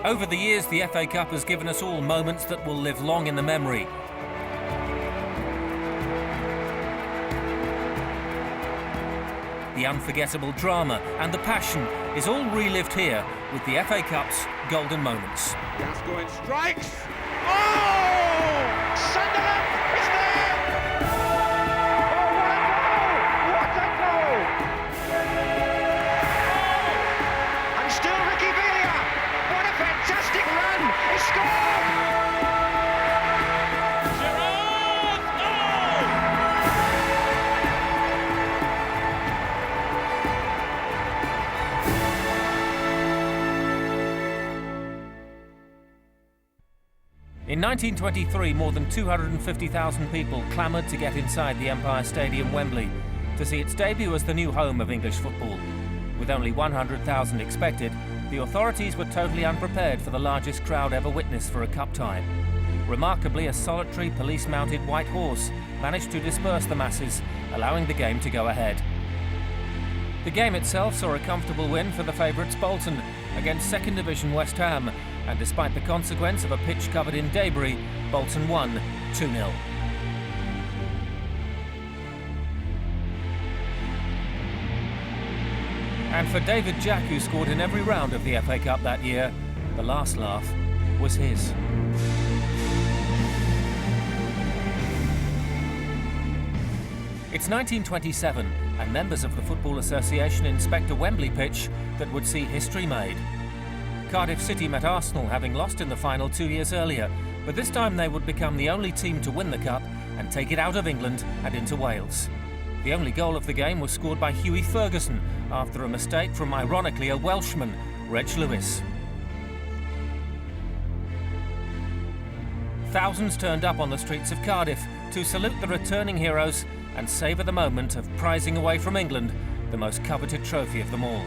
Over the years, the FA Cup has given us all moments that will live long in the memory. The unforgettable drama and the passion is all relived here with the FA Cup's golden moments. Gascoigne strikes! Oh! Sunderland is there! Oh, what a goal! And still Ricky Villa! What a fantastic run! He scored! In 1923, more than 250,000 people clamoured to get inside the Empire Stadium, Wembley, to see its debut as the new home of English football. With only 100,000 expected, the authorities were totally unprepared for the largest crowd ever witnessed for a cup tie. Remarkably, a solitary police-mounted white horse managed to disperse the masses, allowing the game to go ahead. The game itself saw a comfortable win for the favourites Bolton against second division West Ham, and despite the consequence of a pitch covered in debris, Bolton won 2-0. And for David Jack, who scored in every round of the FA Cup that year, the last laugh was his. It's 1927, and members of the Football Association inspect a Wembley pitch that would see history made. Cardiff City met Arsenal, having lost in the final 2 years earlier, but this time they would become the only team to win the cup and take it out of England and into Wales. The only goal of the game was scored by Hughie Ferguson after a mistake from, ironically, a Welshman, Reg Lewis. Thousands turned up on the streets of Cardiff to salute the returning heroes and savour the moment of prizing away from England the most coveted trophy of them all.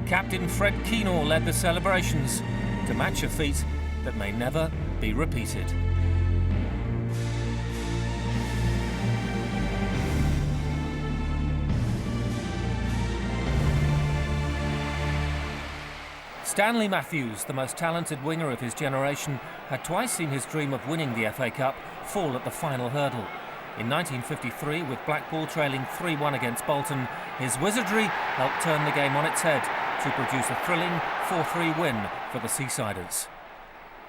Captain Fred Keenor led the celebrations to match a feat that may never be repeated. Stanley Matthews, the most talented winger of his generation, had twice seen his dream of winning the FA Cup fall at the final hurdle. In 1953, with Blackpool trailing 3-1 against Bolton, his wizardry helped turn the game on its head to produce a thrilling 4-3 win for the Seasiders.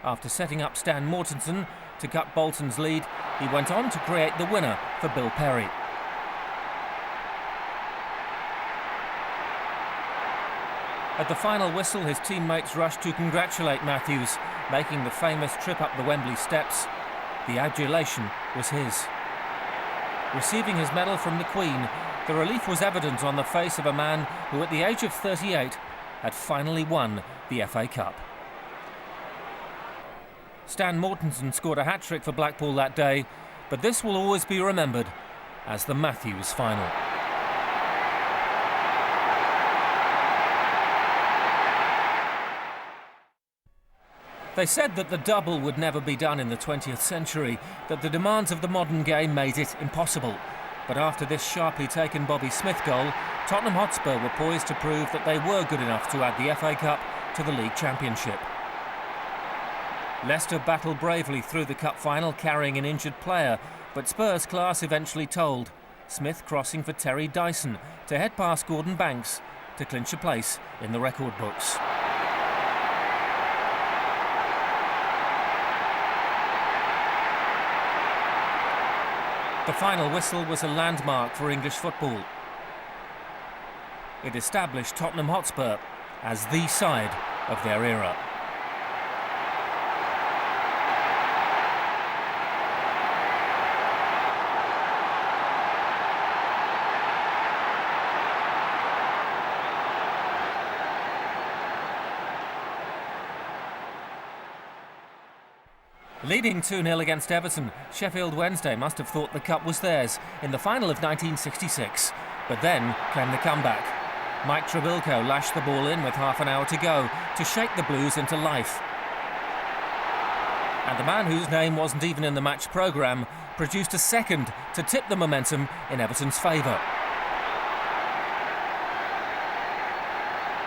After setting up Stan Mortensen to cut Bolton's lead, he went on to create the winner for Bill Perry. At the final whistle, his teammates rushed to congratulate Matthews, making the famous trip up the Wembley steps. The adulation was his. Receiving his medal from the Queen, the relief was evident on the face of a man who, at the age of 38, had finally won the FA Cup. Stan Mortensen scored a hat-trick for Blackpool that day, but this will always be remembered as the Matthews final. They said that the double would never be done in the 20th century, that the demands of the modern game made it impossible. But after this sharply taken Bobby Smith goal, Tottenham Hotspur were poised to prove that they were good enough to add the FA Cup to the League Championship. Leicester battled bravely through the cup final, carrying an injured player, but Spurs' class eventually told. Smith crossing for Terry Dyson to head past Gordon Banks to clinch a place in the record books. The final whistle was a landmark for English football. It established Tottenham Hotspur as the side of their era. Leading 2-0 against Everton, Sheffield Wednesday must have thought the cup was theirs in the final of 1966. But then came the comeback. Mike Treble lashed the ball in with half an hour to go to shake the Blues into life. And the man whose name wasn't even in the match programme produced a second to tip the momentum in Everton's favour.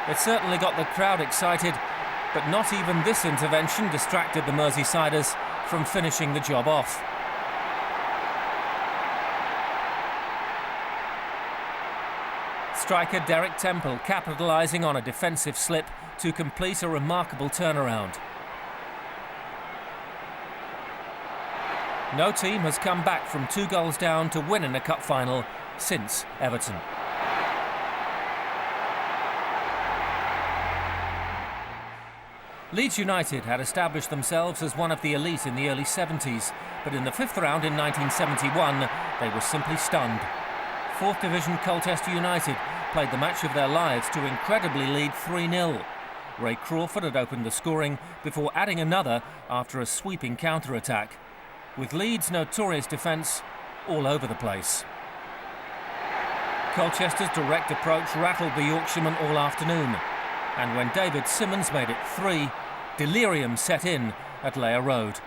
It certainly got the crowd excited, but not even this intervention distracted the Merseysiders from finishing the job off. Striker Derek Temple capitalising on a defensive slip to complete a remarkable turnaround. No team has come back from 2 goals down to win in a cup final since Everton. Leeds United had established themselves as one of the elite in the early 70s, but in the 5th round in 1971, they were simply stunned. 4th Division Colchester United played the match of their lives to incredibly lead 3-0. Ray Crawford had opened the scoring before adding another after a sweeping counter-attack, with Leeds' notorious defence all over the place. Colchester's direct approach rattled the Yorkshiremen all afternoon, and when David Simmons made it 3, delirium set in at Layer Road.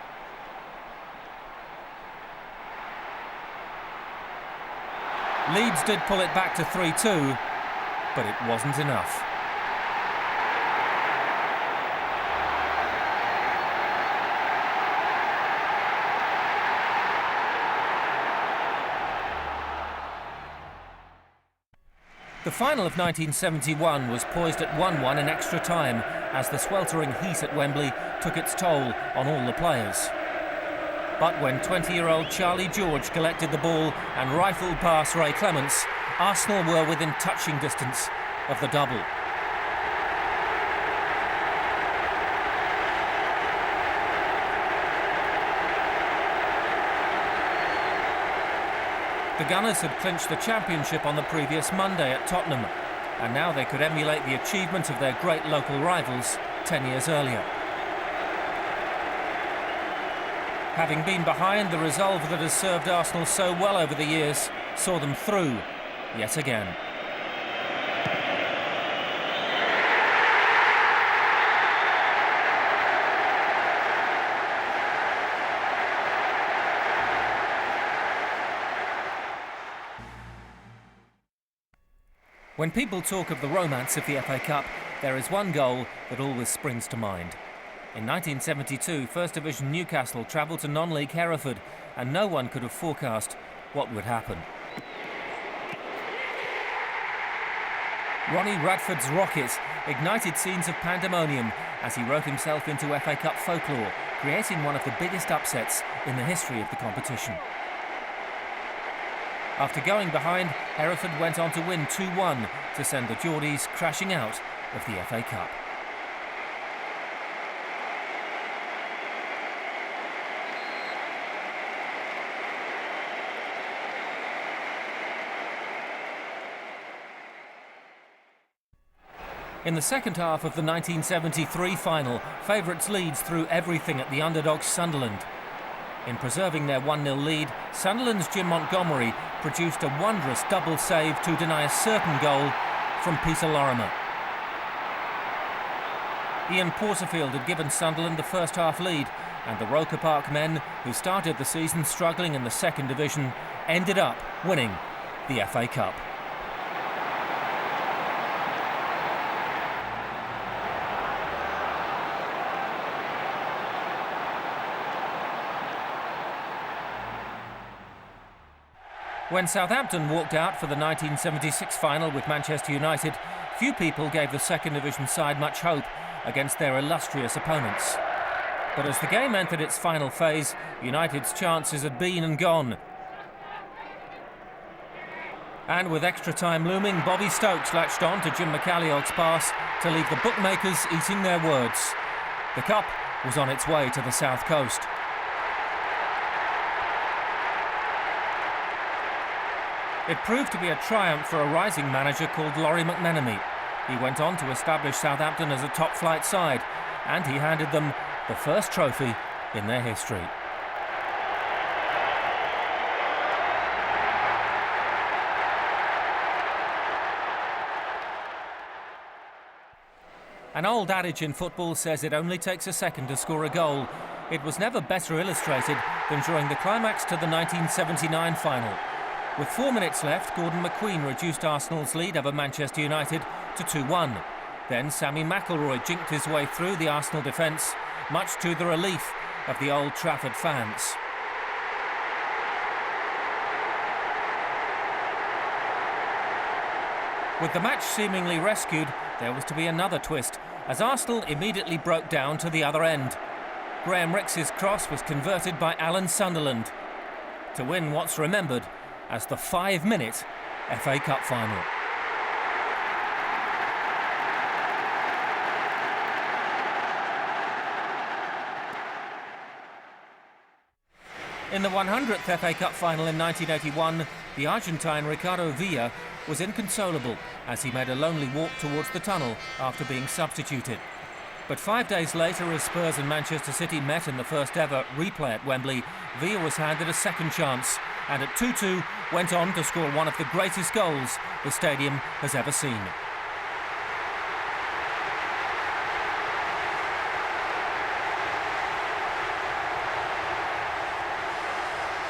Leeds did pull it back to 3-2, but it wasn't enough. The final of 1971 was poised at 1-1 in extra time as the sweltering heat at Wembley took its toll on all the players. But when 20-year-old Charlie George collected the ball and rifled past Ray Clements, Arsenal were within touching distance of the double. The Gunners had clinched the championship on the previous Monday at Tottenham, and now they could emulate the achievement of their great local rivals 10 years earlier. Having been behind, the resolve that has served Arsenal so well over the years saw them through yet again. When people talk of the romance of the FA Cup, there is one goal that always springs to mind. In 1972, First Division Newcastle travelled to non-league Hereford, and no one could have forecast what would happen. Ronnie Radford's rocket ignited scenes of pandemonium as he wrote himself into FA Cup folklore, creating one of the biggest upsets in the history of the competition. After going behind, Hereford went on to win 2-1 to send the Geordies crashing out of the FA Cup. In the second half of the 1973 final, favourites Leeds threw everything at the underdogs Sunderland. In preserving their 1-0 lead, Sunderland's Jim Montgomery produced a wondrous double save to deny a certain goal from Peter Lorimer. Ian Porterfield had given Sunderland the first half lead, and the Roker Park men, who started the season struggling in the second division, ended up winning the FA Cup. When Southampton walked out for the 1976 final with Manchester United, few people gave the second division side much hope against their illustrious opponents. But as the game entered its final phase, United's chances had been and gone. And with extra time looming, Bobby Stokes latched on to Jim McCalliog's pass to leave the bookmakers eating their words. The cup was on its way to the south coast. It proved to be a triumph for a rising manager called Laurie McMenemy. He went on to establish Southampton as a top-flight side, and he handed them the first trophy in their history. An old adage in football says it only takes a second to score a goal. It was never better illustrated than during the climax to the 1979 final. With 4 minutes left, Gordon McQueen reduced Arsenal's lead over Manchester United to 2-1. Then Sammy McIlroy jinked his way through the Arsenal defence, much to the relief of the Old Trafford fans. With the match seemingly rescued, there was to be another twist, as Arsenal immediately broke down to the other end. Graham Rix's cross was converted by Alan Sunderland to win what's remembered as the 5-minute FA Cup final. In the 100th FA Cup final in 1981, the Argentine Ricardo Villa was inconsolable as he made a lonely walk towards the tunnel after being substituted. But 5 days later, as Spurs and Manchester City met in the first ever replay at Wembley, Villa was handed a second chance and at 2-2 went on to score one of the greatest goals the stadium has ever seen.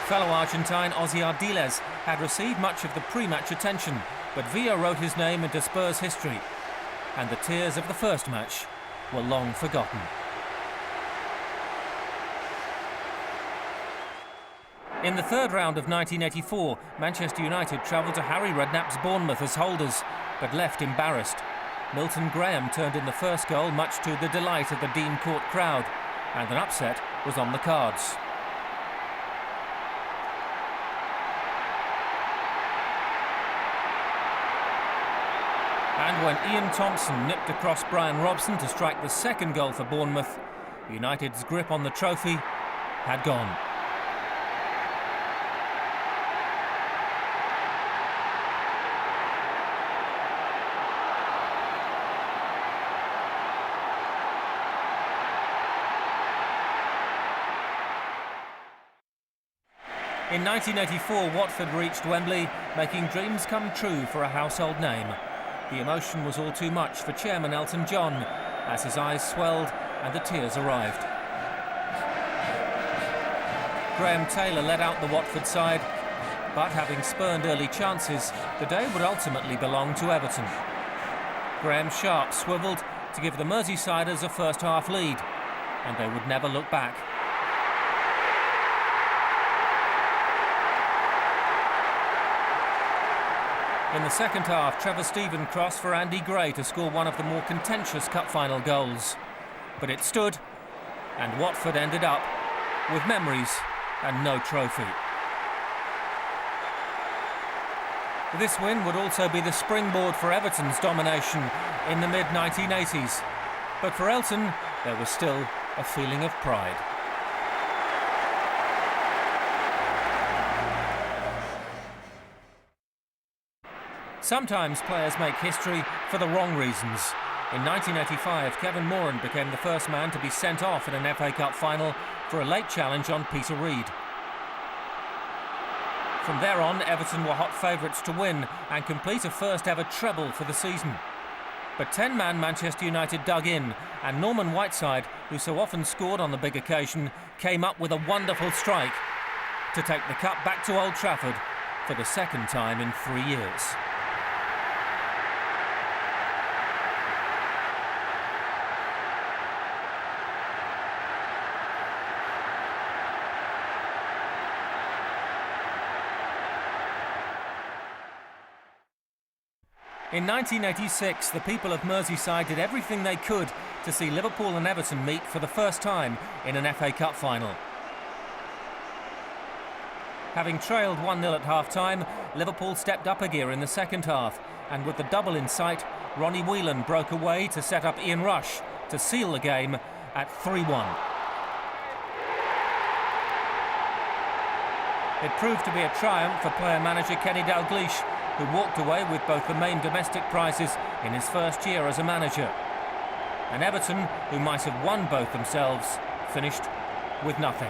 Fellow Argentine Ozzy Ardiles had received much of the pre-match attention, but Villa wrote his name into Spurs history, and the tears of the first match were long forgotten. In the third round of 1984, Manchester United travelled to Harry Redknapp's Bournemouth as holders, but left embarrassed. Milton Graham turned in the first goal, much to the delight of the Dean Court crowd, and an upset was on the cards. And when Ian Thompson nipped across Brian Robson to strike the second goal for Bournemouth, United's grip on the trophy had gone. In 1984, Watford reached Wembley, making dreams come true for a household name. The emotion was all too much for Chairman Elton John, as his eyes swelled and the tears arrived. Graham Taylor led out the Watford side, but having spurned early chances, the day would ultimately belong to Everton. Graham Sharp swivelled to give the Merseysiders a first-half lead, and they would never look back. In the second half, Trevor Steven crossed for Andy Gray to score one of the more contentious cup final goals. But it stood, and Watford ended up with memories and no trophy. This win would also be the springboard for Everton's domination in the mid-1980s. But for Elton, there was still a feeling of pride. Sometimes players make history for the wrong reasons. In 1985, Kevin Moran became the first man to be sent off in an FA Cup final for a late challenge on Peter Reid. From there on, Everton were hot favourites to win and complete a first-ever treble for the season. But 10-man Manchester United dug in, and Norman Whiteside, who so often scored on the big occasion, came up with a wonderful strike to take the cup back to Old Trafford for the second time in 3 years. In 1986, the people of Merseyside did everything they could to see Liverpool and Everton meet for the first time in an FA Cup final. Having trailed 1-0 at half-time, Liverpool stepped up a gear in the second half, and with the double in sight, Ronnie Whelan broke away to set up Ian Rush to seal the game at 3-1. It proved to be a triumph for player-manager Kenny Dalglish, who walked away with both the main domestic prizes in his first year as a manager. And Everton, who might have won both themselves, finished with nothing.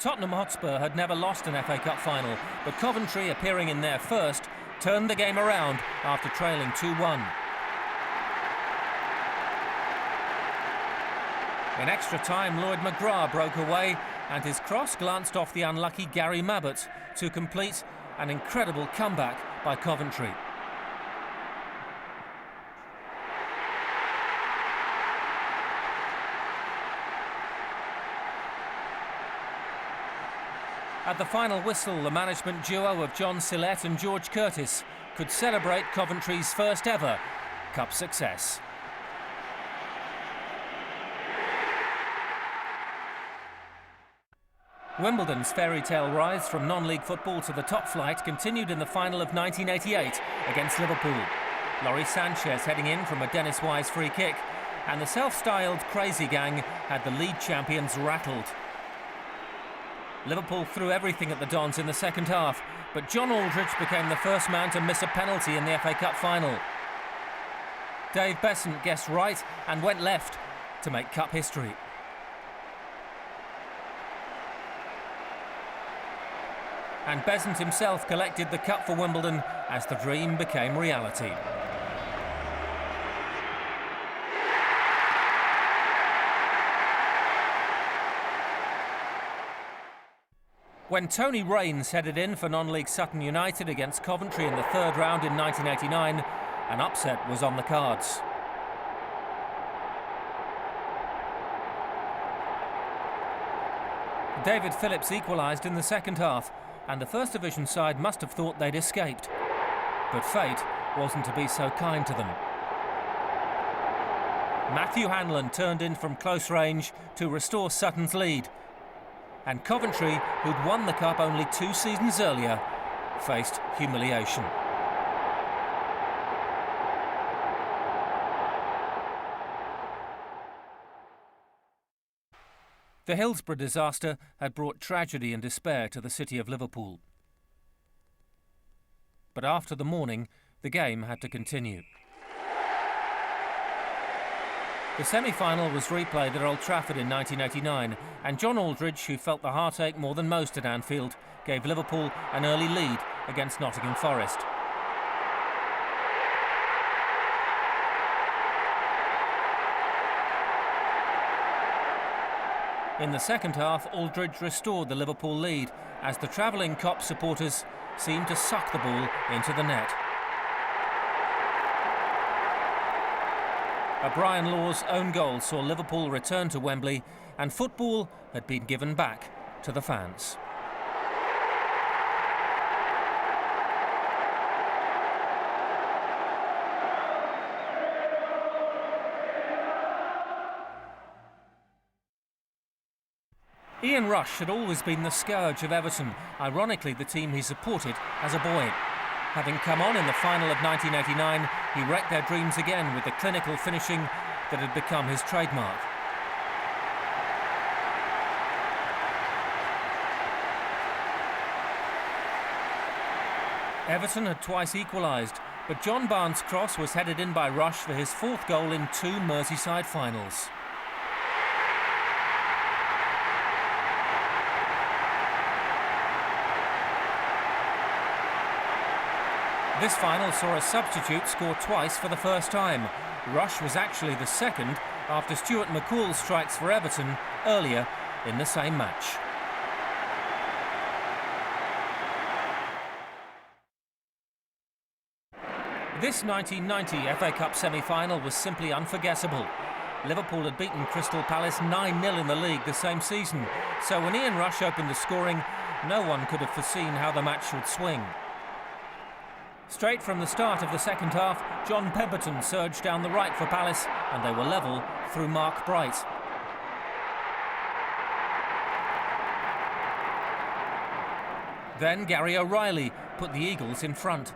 Tottenham Hotspur had never lost an FA Cup final, but Coventry, appearing in their first, turned the game around after trailing 2-1. In extra time, Lloyd McGrath broke away and his cross glanced off the unlucky Gary Mabbott to complete an incredible comeback by Coventry. At the final whistle, the management duo of John Sillett and George Curtis could celebrate Coventry's first ever cup success. Wimbledon's fairy tale rise from non-league football to the top flight continued in the final of 1988 against Liverpool. Laurie Sanchez heading in from a Dennis Wise free kick, and the self-styled Crazy Gang had the league champions rattled. Liverpool threw everything at the Dons in the second half, but John Aldridge became the first man to miss a penalty in the FA Cup final. Dave Besant guessed right and went left to make cup history. And Besant himself collected the cup for Wimbledon as the dream became reality. When Tony Raines headed in for non-league Sutton United against Coventry in the third round in 1989, an upset was on the cards. David Phillips equalised in the second half, and the First Division side must have thought they'd escaped. But fate wasn't to be so kind to them. Matthew Hanlon turned in from close range to restore Sutton's lead. And Coventry, who'd won the cup only 2 seasons earlier, faced humiliation. The Hillsborough disaster had brought tragedy and despair to the city of Liverpool. But after the morning, the game had to continue. The semi-final was replayed at Old Trafford in 1989, and John Aldridge, who felt the heartache more than most at Anfield, gave Liverpool an early lead against Nottingham Forest. In the second half, Aldridge restored the Liverpool lead as the travelling Kop supporters seemed to suck the ball into the net. A Brian Law's own goal saw Liverpool return to Wembley, and football had been given back to the fans. Ian Rush had always been the scourge of Everton, ironically the team he supported as a boy. Having come on in the final of 1989, he wrecked their dreams again with the clinical finishing that had become his trademark. Everton had twice equalised, but John Barnes' cross was headed in by Rush for his 4th goal in 2 Merseyside finals. This final saw a substitute score twice for the first time. Rush was actually the second after Stuart McCall's strikes for Everton earlier in the same match. This 1990 FA Cup semi-final was simply unforgettable. Liverpool had beaten Crystal Palace 9-0 in the league the same season, so when Ian Rush opened the scoring, no one could have foreseen how the match would swing. Straight from the start of the second half, John Pemberton surged down the right for Palace, and they were level through Mark Bright. Then Gary O'Reilly put the Eagles in front.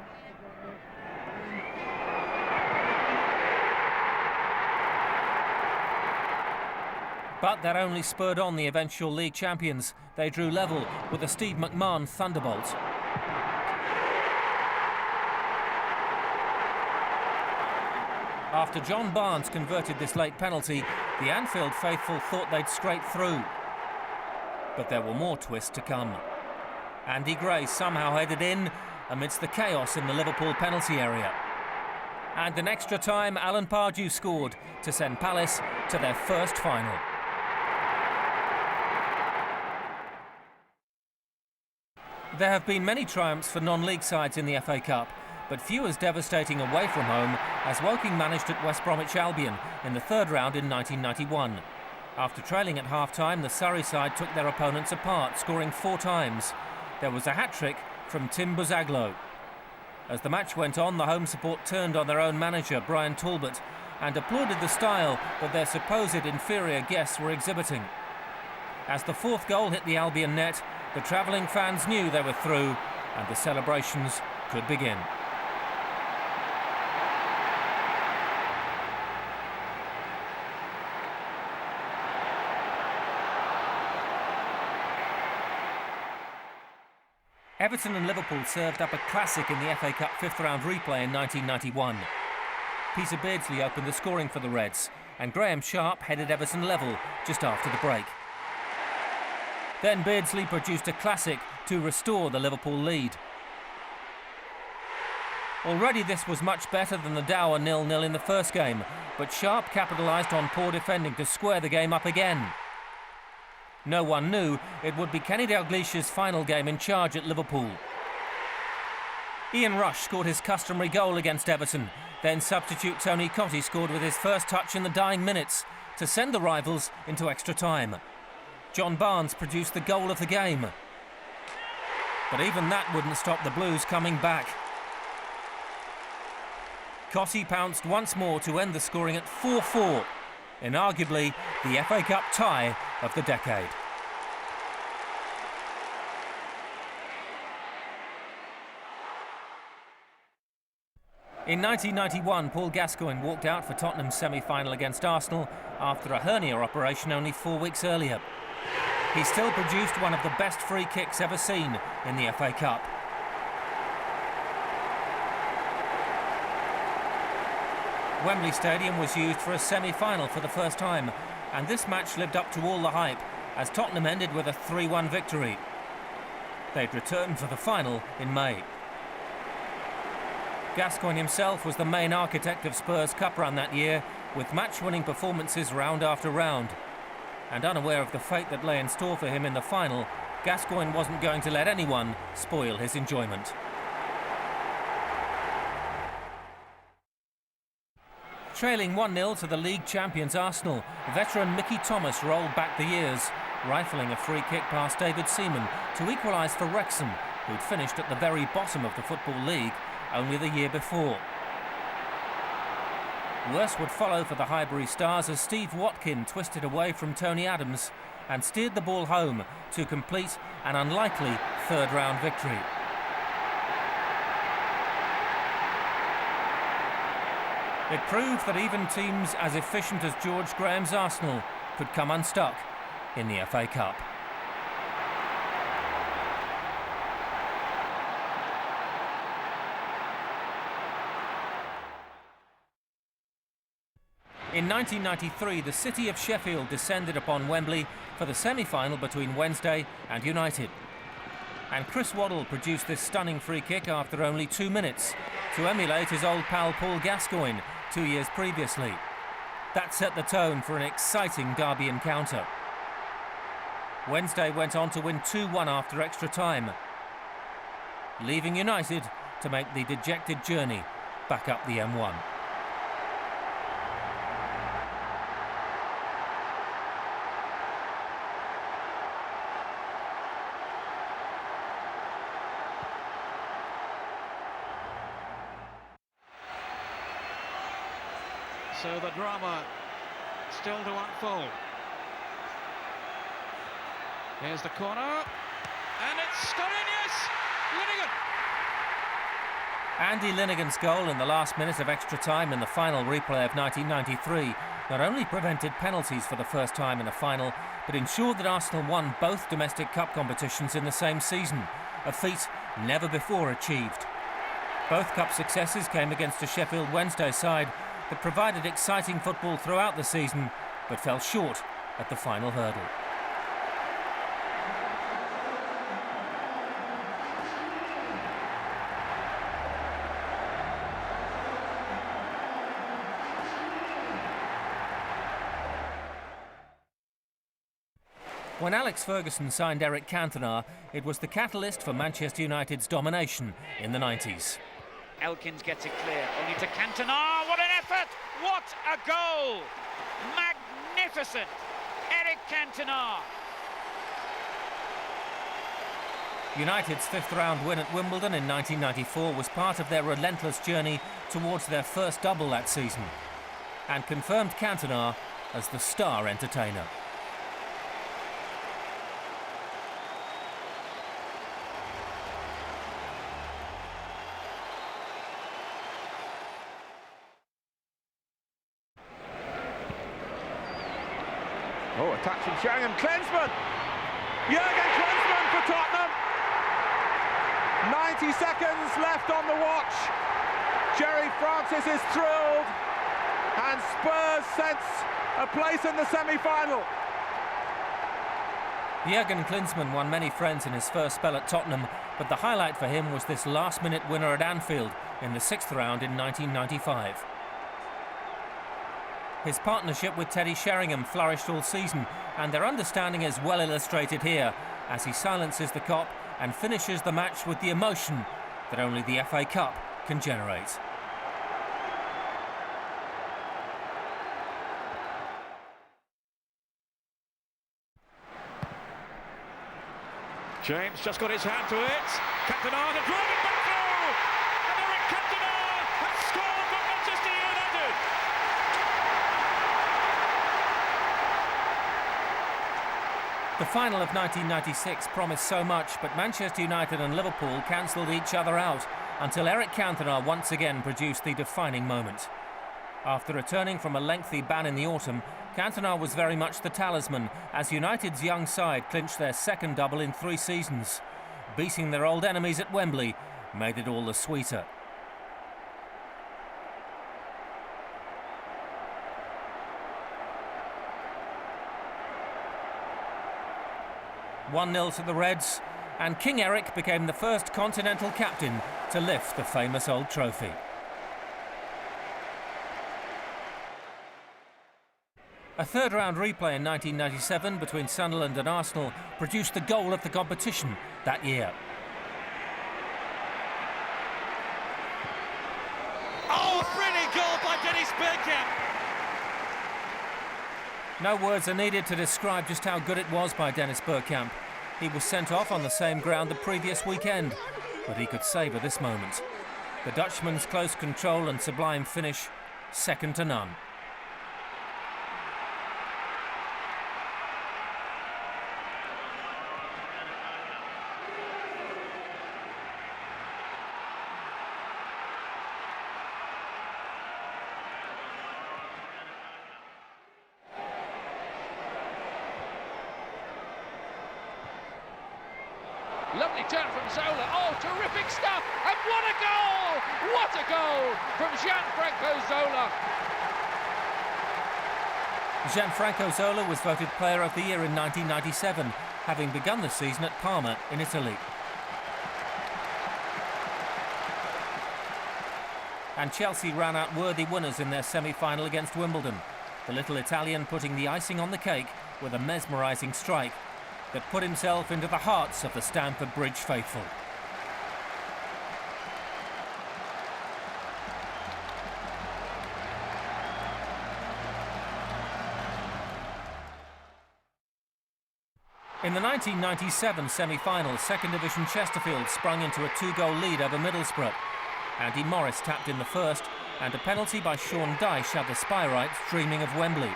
But that only spurred on the eventual league champions. They drew level with a Steve McMahon thunderbolt. After John Barnes converted this late penalty, the Anfield faithful thought they'd scrape through. But there were more twists to come. Andy Gray somehow headed in amidst the chaos in the Liverpool penalty area. And in extra time, Alan Pardew scored to send Palace to their first final. There have been many triumphs for non-league sides in the FA Cup, but few as devastating away from home as Woking managed at West Bromwich Albion in the third round in 1991. After trailing at half-time, the Surrey side took their opponents apart, scoring 4 times. There was a hat-trick from Tim Buzaglo. As the match went on, the home support turned on their own manager, Brian Talbot, and applauded the style that their supposed inferior guests were exhibiting. As the 4th goal hit the Albion net, the travelling fans knew they were through and the celebrations could begin. Everton and Liverpool served up a classic in the FA Cup 5th round replay in 1991. Peter Beardsley opened the scoring for the Reds, and Graham Sharp headed Everton level just after the break. Then Beardsley produced a classic to restore the Liverpool lead. Already this was much better than the dour 0-0 in the first game, but Sharp capitalised on poor defending to square the game up again. No one knew it would be Kenny Dalglish's final game in charge at Liverpool. Ian Rush scored his customary goal against Everton. Then substitute Tony Cottee scored with his first touch in the dying minutes to send the rivals into extra time. John Barnes produced the goal of the game. But even that wouldn't stop the Blues coming back. Cottee pounced once more to end the scoring at 4-4, in arguably the FA Cup tie of the decade. In 1991, Paul Gascoigne walked out for Tottenham's semi-final against Arsenal after a hernia operation only 4 weeks earlier. He still produced one of the best free kicks ever seen in the FA Cup. Wembley Stadium was used for a semi-final for the first time, and this match lived up to all the hype as Tottenham ended with a 3-1 victory. They'd return for the final in May. Gascoigne himself was the main architect of Spurs' cup run that year, with match-winning performances round after round. And unaware of the fate that lay in store for him in the final, Gascoigne wasn't going to let anyone spoil his enjoyment. Trailing 1-0 to the league champions Arsenal, veteran Mickey Thomas rolled back the years, rifling a free kick past David Seaman to equalise for Wrexham, who'd finished at the very bottom of the Football League only the year before. Worse would follow for the Highbury Stars as Steve Watkin twisted away from Tony Adams and steered the ball home to complete an unlikely third-round victory. It proved that even teams as efficient as George Graham's Arsenal could come unstuck in the FA Cup. In 1993, the city of Sheffield descended upon Wembley for the semi-final between Wednesday and United. And Chris Waddle produced this stunning free kick after only 2 minutes to emulate his old pal Paul Gascoigne 2 years previously. That set the tone for an exciting derby encounter. Wednesday went on to win 2-1 after extra time, leaving United to make the dejected journey back up the M1. So the drama still to unfold. Here's the corner, and it's gone in, yes! Linnigan! Andy Linnigan's goal in the last minute of extra time in the final replay of 1993 not only prevented penalties for the first time in a final, but ensured that Arsenal won both domestic cup competitions in the same season, a feat never before achieved. Both cup successes came against a Sheffield Wednesday side that provided exciting football throughout the season, but fell short at the final hurdle. When Alex Ferguson signed Eric Cantona, it was the catalyst for Manchester United's domination in the 90s. Elkins gets it clear, only to Cantona. What an effort! What a goal! Magnificent! Eric Cantona. United's fifth-round win at Wimbledon in 1994 was part of their relentless journey towards their first double that season, and confirmed Cantona as the star entertainer. Oh, attaching Sheringham. Klinsmann! Jurgen Klinsmann for Tottenham. 90 seconds left on the watch. Jerry Francis is thrilled. And Spurs sense a place in the semi-final. Jurgen Klinsmann won many friends in his first spell at Tottenham, but the highlight for him was this last-minute winner at Anfield in the sixth round in 1995. His partnership with Teddy Sheringham flourished all season, and their understanding is well illustrated here as he silences the Kop and finishes the match with the emotion that only the FA Cup can generate. James just got his hand to it. Cantona to drive it back through! And Eric Cantona has scored for Manchester United! The final of 1996 promised so much, but Manchester United and Liverpool cancelled each other out until Eric Cantona once again produced the defining moment. After returning from a lengthy ban in the autumn, Cantona was very much the talisman as United's young side clinched their second double in 3 seasons. Beating their old enemies at Wembley made it all the sweeter. "1-0 to the Reds, and King Eric became the first continental captain to lift the famous old trophy. A third-round replay in 1997 between Sunderland and Arsenal produced the goal of the competition that year. Oh, a brilliant goal by Dennis Bergkamp! No words are needed to describe just how good it was by Dennis Bergkamp. He was sent off on the same ground the previous weekend, but he could savour this moment. The Dutchman's close control and sublime finish, second to none. Lovely turn from Zola. Oh, terrific stuff. And what a goal! What a goal from Gianfranco Zola. Gianfranco Zola was voted Player of the Year in 1997, having begun the season at Parma in Italy. And Chelsea ran out worthy winners in their semi-final against Wimbledon. The little Italian putting the icing on the cake with a mesmerising strike that put himself into the hearts of the Stamford Bridge faithful. In the 1997 semi-final, Second Division Chesterfield sprung into a 2-goal lead over Middlesbrough. Andy Morris tapped in the first, and a penalty by Sean Dyche had the Spyrites dreaming of Wembley.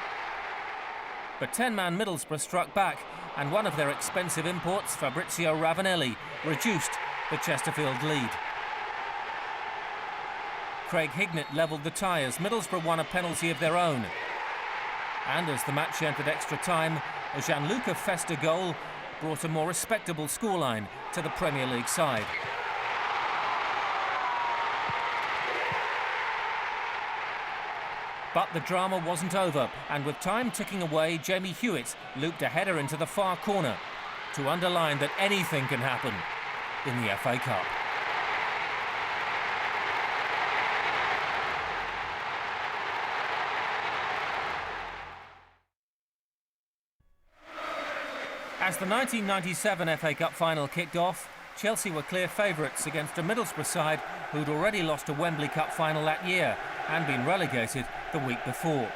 But 10-man Middlesbrough struck back, and one of their expensive imports, Fabrizio Ravanelli, reduced the Chesterfield lead. Craig Hignett levelled the tie as Middlesbrough won a penalty of their own. And as the match entered extra time, a Gianluca Festa goal brought a more respectable scoreline to the Premier League side. But the drama wasn't over, and with time ticking away, Jamie Hewitt looped a header into the far corner to underline that anything can happen in the FA Cup. As the 1997 FA Cup final kicked off, Chelsea were clear favourites against a Middlesbrough side who'd already lost a Wembley Cup final that year and been relegated the week before.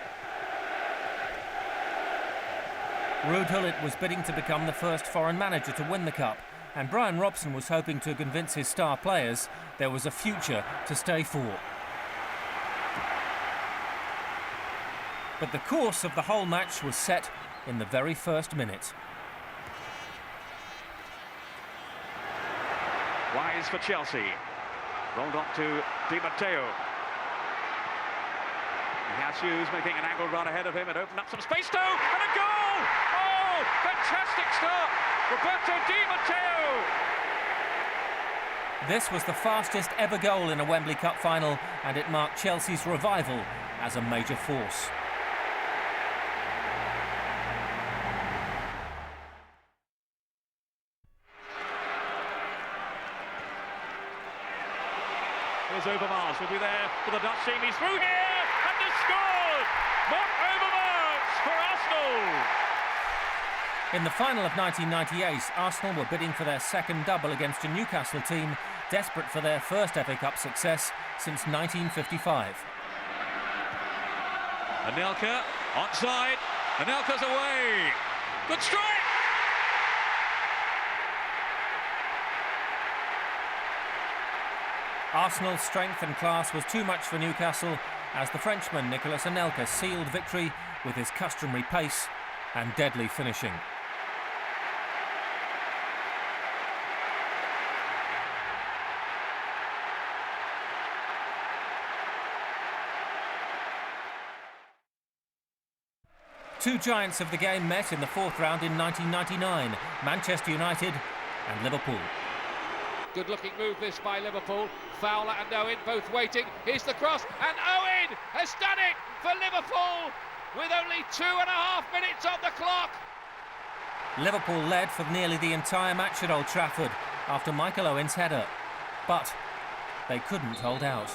Ruud Gullit was bidding to become the first foreign manager to win the Cup, and Brian Robson was hoping to convince his star players there was a future to stay for. But the course of the whole match was set in the very first minute. Wise for Chelsea. Rolled on to Di Matteo. Jesus making an angled run ahead of him and opened up some space too, and a goal! Oh, fantastic start! Roberto Di Matteo! This was the fastest ever goal in a Wembley Cup final, and it marked Chelsea's revival as a major force. Here's Overmars, will be there for the Dutch team. He's through here and has scored! Mark Overmars for Arsenal! In the final of 1998, Arsenal were bidding for their second double against a Newcastle team desperate for their first FA Cup success since 1955. Anelka onside. Anelka's away. Good strike! Arsenal's strength and class was too much for Newcastle as the Frenchman Nicolas Anelka sealed victory with his customary pace and deadly finishing. Two giants of the game met in the fourth round in 1999, Manchester United and Liverpool. Good looking move this by Liverpool. Fowler and Owen both waiting. Here's the cross and Owen has done it for Liverpool with only 2.5 minutes on the clock. Liverpool led for nearly the entire match at Old Trafford after Michael Owen's header, but they couldn't hold out.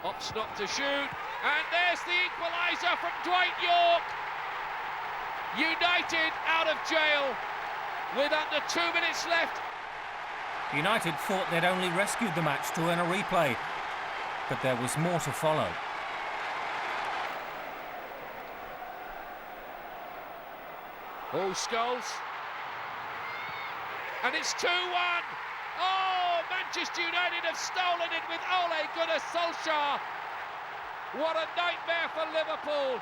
Opts not to shoot, and there's the equaliser from Dwight York. United out of jail with under 2 minutes left. United thought they'd only rescued the match to earn a replay, but there was more to follow. All Scholes. And it's 2-1. Oh, Manchester United have stolen it with Ole Gunnar Solskjaer. What a nightmare for Liverpool.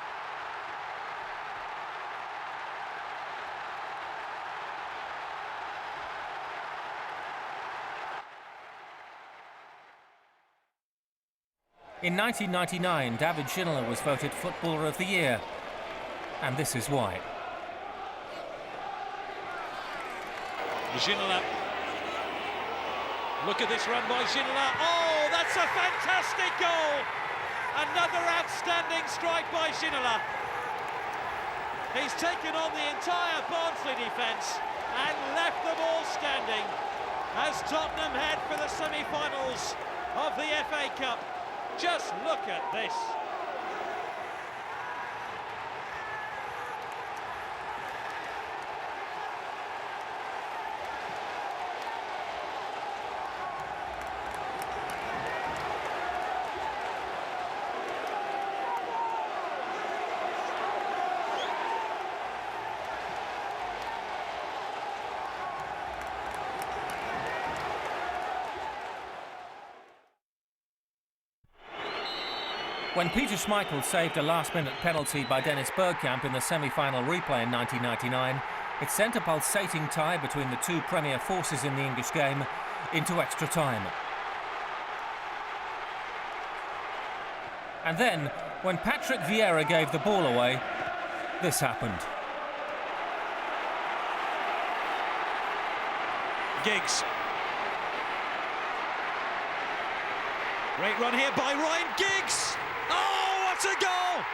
In 1999, David Ginola was voted Footballer of the Year, and this is why. Ginola. Look at this run by Ginola. Oh, that's a fantastic goal! Another outstanding strike by Ginola. He's taken on the entire Barnsley defence and left them all standing as Tottenham head for the semi-finals of the FA Cup. Just look at this. When Peter Schmeichel saved a last-minute penalty by Dennis Bergkamp in the semi-final replay in 1999, it sent a pulsating tie between the two premier forces in the English game into extra time. And then, when Patrick Vieira gave the ball away, this happened. Giggs. Great run here by Ryan Giggs. Oh, what a goal!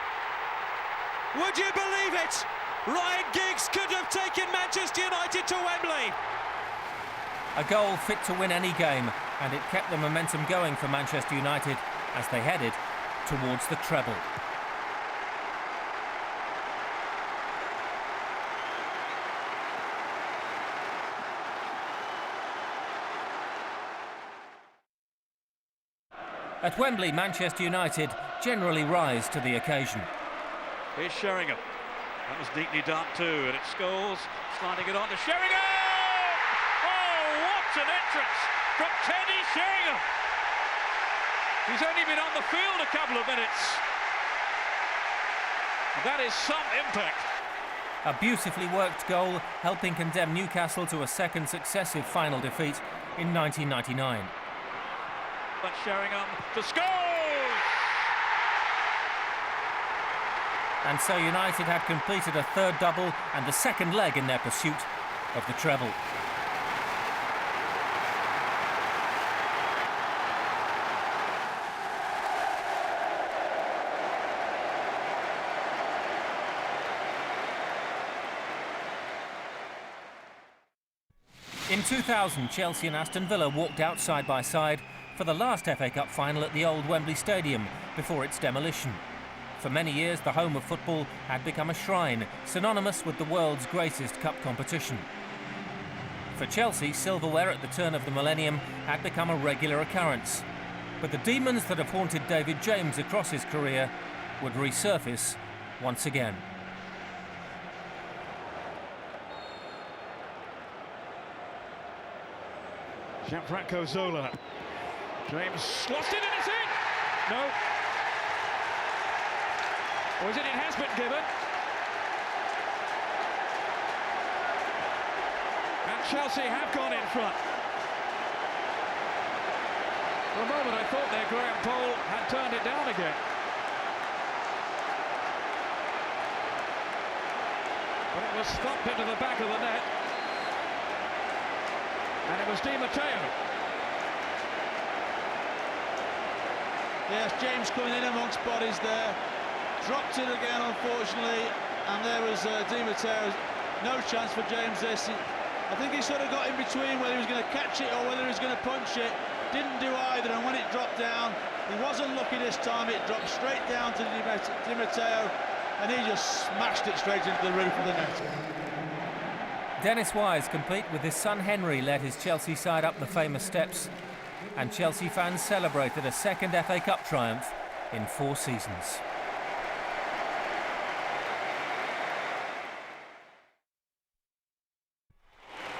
Would you believe it? Ryan Giggs could have taken Manchester United to Wembley. A goal fit to win any game, and it kept the momentum going for Manchester United as they headed towards the treble. At Wembley, Manchester United generally rise to the occasion. Here's Sheringham. That was neatly done too, and it's Scholes sliding it on to Sheringham! Oh, what an entrance from Teddy Sheringham! He's only been on the field a couple of minutes. That is some impact. A beautifully worked goal, helping condemn Newcastle to a second successive final defeat in 1999. But Sheringham to Scholes! And so United had completed a third double and the second leg in their pursuit of the treble. In 2000, Chelsea and Aston Villa walked out side by side for the last FA Cup final at the old Wembley Stadium before its demolition. For many years, the home of football had become a shrine, synonymous with the world's greatest cup competition. For Chelsea, silverware at the turn of the millennium had become a regular occurrence. But the demons that have haunted David James across his career would resurface once again. Gianfranco Zola. James slots it and it's in! No. Or is it? It has been given. And Chelsea have gone in front. For a moment I thought their Graham Poll had turned it down again. But it was thumped into the back of the net. And it was Di Matteo. Yes, James coming in amongst bodies there. Dropped it again, unfortunately. And there was Di Matteo. No chance for James this. I think he sort of got in between whether he was going to catch it or whether he was going to punch it. Didn't do either, and when it dropped down, he wasn't lucky this time. It dropped straight down to Di Matteo, and he just smashed it straight into the roof of the net. Dennis Wise, complete with his son Henry, led his Chelsea side up the famous steps, and Chelsea fans celebrated a second FA Cup triumph in 4 seasons.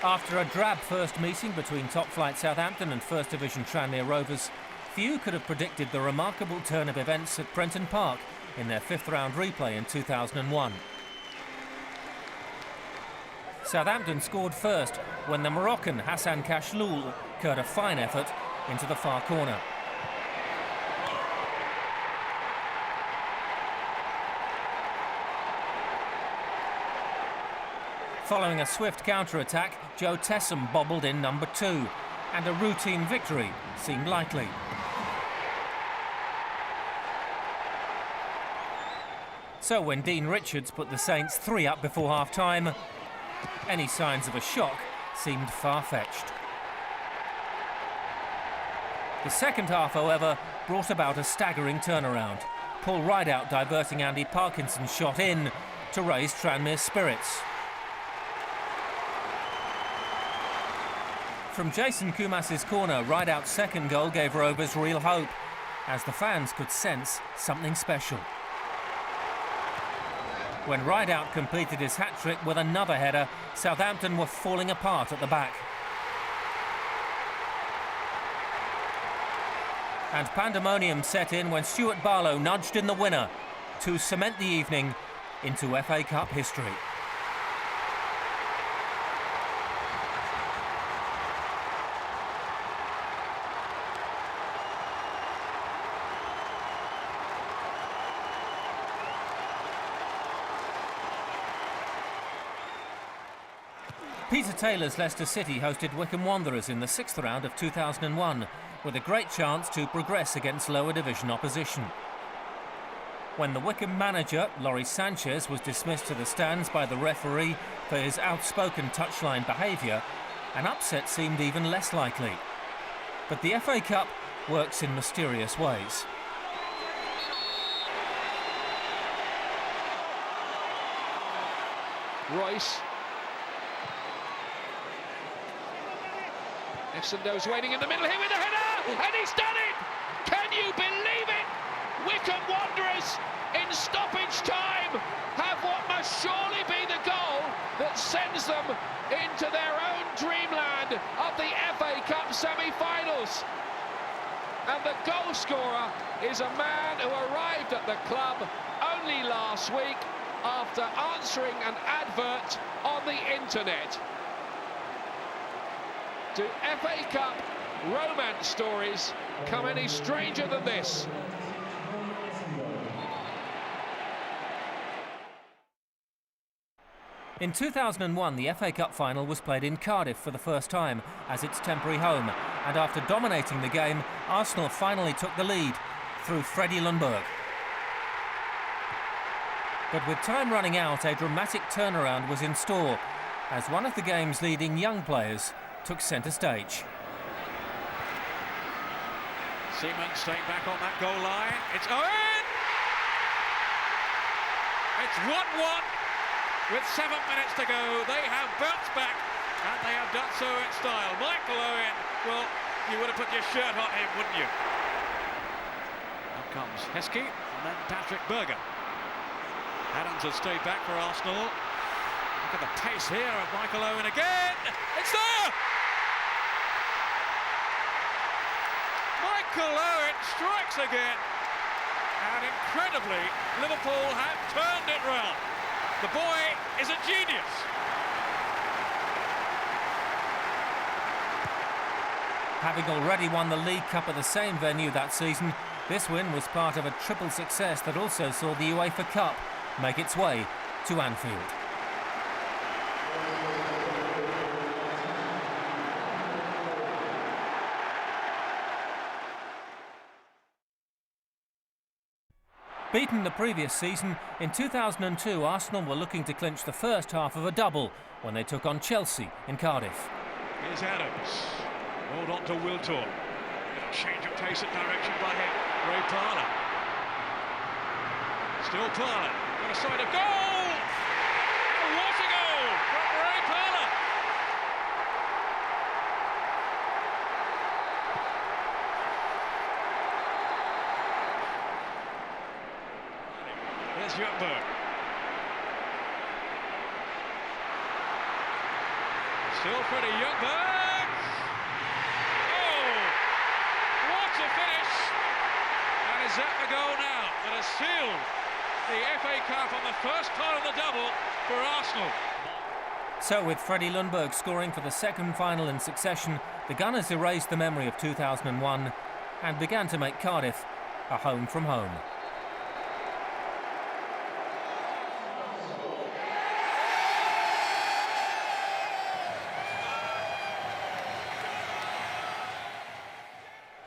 After a drab first meeting between top-flight Southampton and First Division Tranmere Rovers, few could have predicted the remarkable turn of events at Prenton Park in their 5th round replay in 2001. Southampton scored first when the Moroccan Hassan Kashloul curled a fine effort into the far corner. Following a swift counter-attack, Joe Tessum bobbled in number 2, and a routine victory seemed likely. So when Dean Richards put the Saints 3 up before half-time, any signs of a shock seemed far-fetched. The second half, however, brought about a staggering turnaround. Paul Rideout diverting Andy Parkinson's shot in to raise Tranmere's spirits. From Jason Koumas's corner, Rideout's second goal gave Rovers real hope, as the fans could sense something special. When Rideout completed his hat-trick with another header, Southampton were falling apart at the back. And pandemonium set in when Stuart Barlow nudged in the winner to cement the evening into FA Cup history. Peter Taylor's Leicester City hosted Wycombe Wanderers in the 6th round of 2001, with a great chance to progress against lower division opposition. When the Wycombe manager, Laurie Sanchez, was dismissed to the stands by the referee for his outspoken touchline behaviour, an upset seemed even less likely. But the FA Cup works in mysterious ways. Royce. Essendo's waiting in the middle here with the header, and he's done it! Can you believe it? Wycombe Wanderers in stoppage time have what must surely be the goal that sends them into their own dreamland of the FA Cup semi-finals. And the goal scorer is a man who arrived at the club only last week after answering an advert on the internet. Do FA Cup romance stories come any stranger than this? In 2001, the FA Cup final was played in Cardiff for the first time as its temporary home, and after dominating the game, Arsenal finally took the lead through Freddie Ljungberg. But with time running out, a dramatic turnaround was in store as one of the game's leading young players took centre stage. Seaman staying back on that goal line. It's Owen! It's 1-1. With 7 minutes to go, they have bounced back, and they have done so in style. Michael Owen, well, you would have put your shirt on him, wouldn't you? Up comes Heskey, and then Patrick Berger. Adams has stayed back for Arsenal. Look at the pace here of Michael Owen again. It's there! Michael Owen strikes again. And incredibly, Liverpool have turned it round. The boy is a genius. Having already won the League Cup at the same venue that season, this win was part of a triple success that also saw the UEFA Cup make its way to Anfield. Beaten the previous season, in 2002 Arsenal were looking to clinch the first half of a double when they took on Chelsea in Cardiff. Here's Adams, rolled on to Wiltor. Change of pace and direction by him. Ray Parlour. Still Parlour, got a side of goal! Oh, what a goal from Ray Parlour! There's Ljungberg. Still Freddie Ljungberg. Oh, what a finish! And is that the goal now that has sealed the FA Cup on the first part of the double for Arsenal? So with Freddie Ljungberg scoring for the second final in succession, the Gunners erased the memory of 2001 and began to make Cardiff a home from home.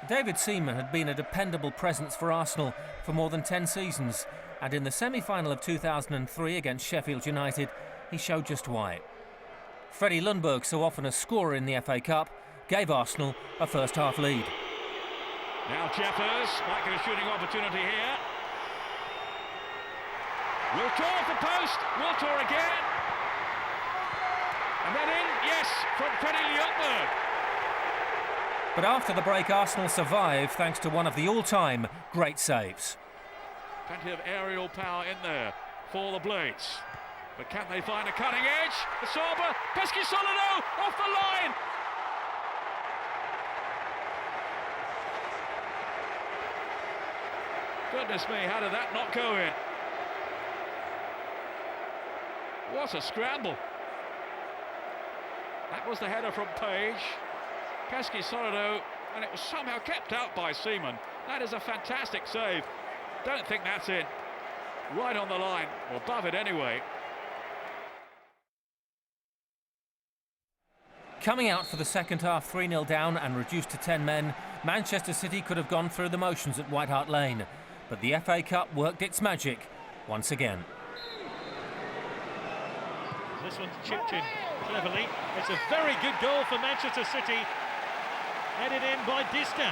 David Seaman had been a dependable presence for Arsenal for more than 10 seasons, and in the semi-final of 2003 against Sheffield United, he showed just why. Freddie Ljungberg, so often a scorer in the FA Cup, gave Arsenal a first-half lead. Now Jeffers might get a shooting opportunity here. Wiltor off the post, Wiltor again. And then in, yes, from Freddie Ljungberg. But after the break, Arsenal survived thanks to one of the all-time great saves. Plenty of aerial power in there for the Blades. But can they find a cutting edge? The Sauber, Pesky Solido off the line. Goodness me, how did that not go in? What a scramble. That was the header from Page. Pesky Solido, and it was somehow kept out by Seaman. That is a fantastic save. Don't think that's in. Right on the line, or above it anyway. Coming out for the second half 3-0 down and reduced to 10 men, Manchester City could have gone through the motions at White Hart Lane. But the FA Cup worked its magic once again. This one's chipped in cleverly. It's a very good goal for Manchester City. Headed in by Dista.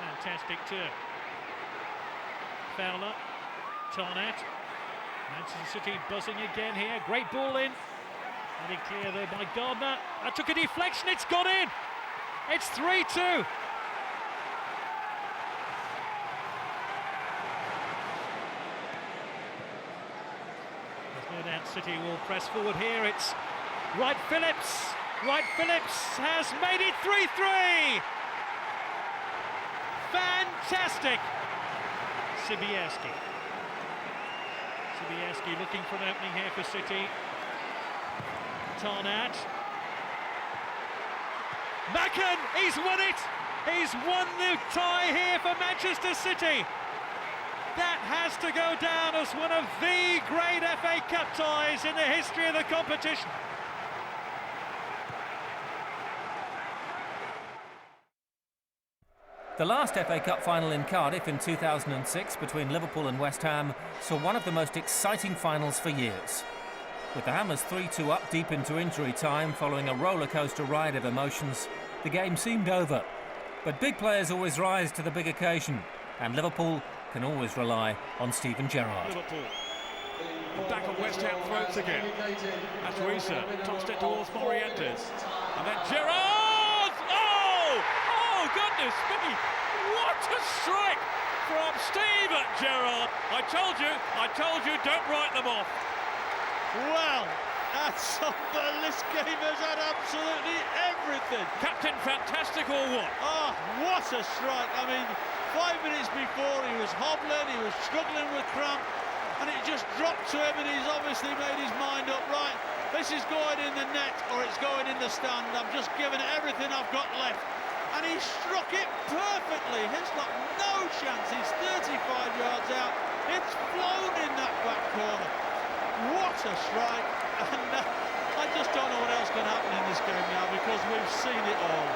Fantastic turn. Fowler, Tarnat. Manchester City buzzing again here. Great ball in. Headed clear there by Gardner. That took a deflection, it's got in. It's 3-2. There's no doubt City will press forward here. It's Wright Phillips. Wright Phillips has made it 3-3. Fantastic. Sibierski looking for an opening here for City. Tarnat. Macken, he's won it! He's won the tie here for Manchester City. That has to go down as one of the great FA Cup ties in the history of the competition. The last FA Cup final in Cardiff in 2006 between Liverpool and West Ham saw one of the most exciting finals for years. With the Hammers 3-2 up deep into injury time following a rollercoaster ride of emotions, the game seemed over. But big players always rise to the big occasion, and Liverpool can always rely on Steven Gerrard. Liverpool back on West Ham throats again. That's Risa, tossed it towards Morientes, and then Gerrard! Oh goodness me! What a strike from Steven Gerrard! I told you, don't write them off. Well, that's this game has had absolutely everything. Captain Fantastic or what? Oh, what a strike! I mean, 5 minutes before he was hobbling, he was struggling with cramp, and it just dropped to him, and he's obviously made his mind up. Right, this is going in the net or it's going in the stand. I'm just giving it everything I've got left. And he struck it perfectly. He's got no chance. He's 35 yards out. It's flown in that back corner. What a strike. And I just don't know what else can happen in this game now, because we've seen it all.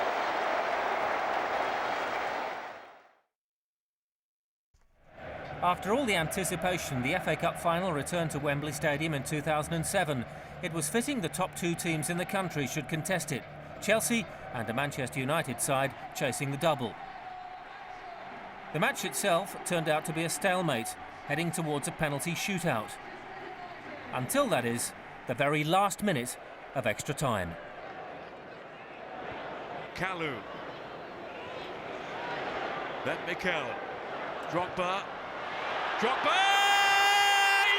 After all the anticipation, the FA Cup final returned to Wembley Stadium in 2007. It was fitting the top two teams in the country should contest it. Chelsea and a Manchester United side chasing the double. The match itself turned out to be a stalemate, heading towards a penalty shootout. Until, that is, the very last minute of extra time. Kalu. Ben Mikel. Drogba.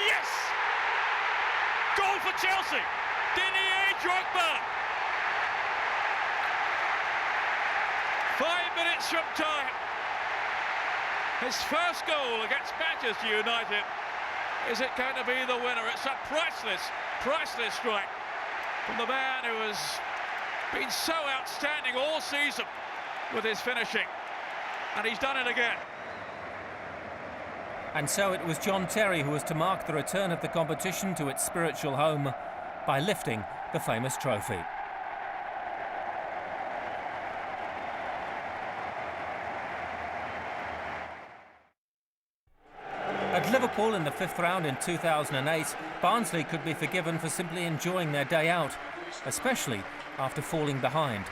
Yes! Goal for Chelsea! Didier Drogba! 5 minutes from time. His first goal against Manchester United. Is it going to be the winner? It's a priceless strike from the man who has been so outstanding all season with his finishing. And he's done it again. And so it was John Terry who was to mark the return of the competition to its spiritual home by lifting the famous trophy. At Liverpool in the fifth round in 2008, Barnsley could be forgiven for simply enjoying their day out, especially after falling behind.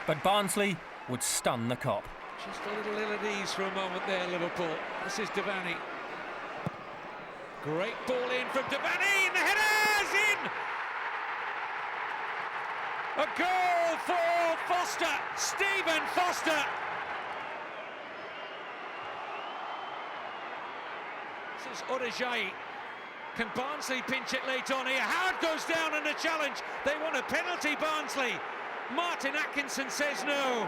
But Barnsley would stun the Kop. Just a little ill at ease for a moment there, Liverpool. This is Devaney. Great ball in from Devaney, and the header's in! A goal for Foster, Stephen Foster. This is Odejayi. Can Barnsley pinch it late on here? Howard goes down in the challenge. They want a penalty, Barnsley. Martin Atkinson says no.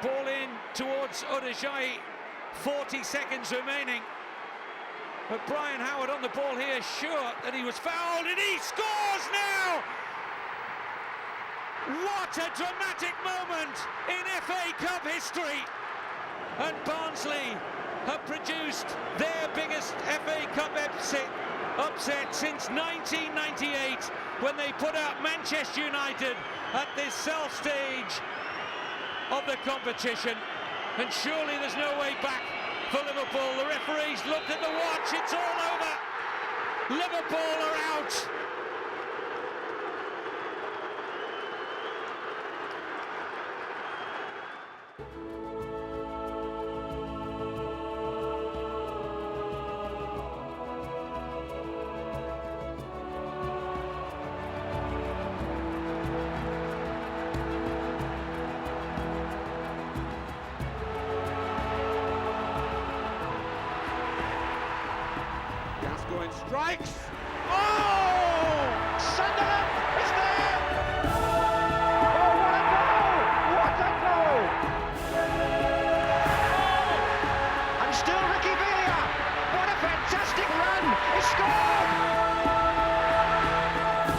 Ball in towards Odejayi. 40 seconds remaining. But Brian Howard on the ball here, sure that he was fouled, and he scores now! What a dramatic moment in FA Cup history! And Barnsley have produced their biggest FA Cup upset since 1998, when they put out Manchester United at this self stage of the competition. And surely there's no way back for Liverpool. The referees looked at the watch, it's all over. Liverpool are out. Strikes. Oh! Sunderland is there! Oh, what a goal! What a goal! Oh! And still Ricky Villa! What a fantastic run! He scored!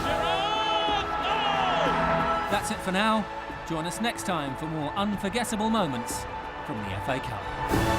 Giroud! Oh! That's it for now. Join us next time for more unforgettable moments from the FA Cup.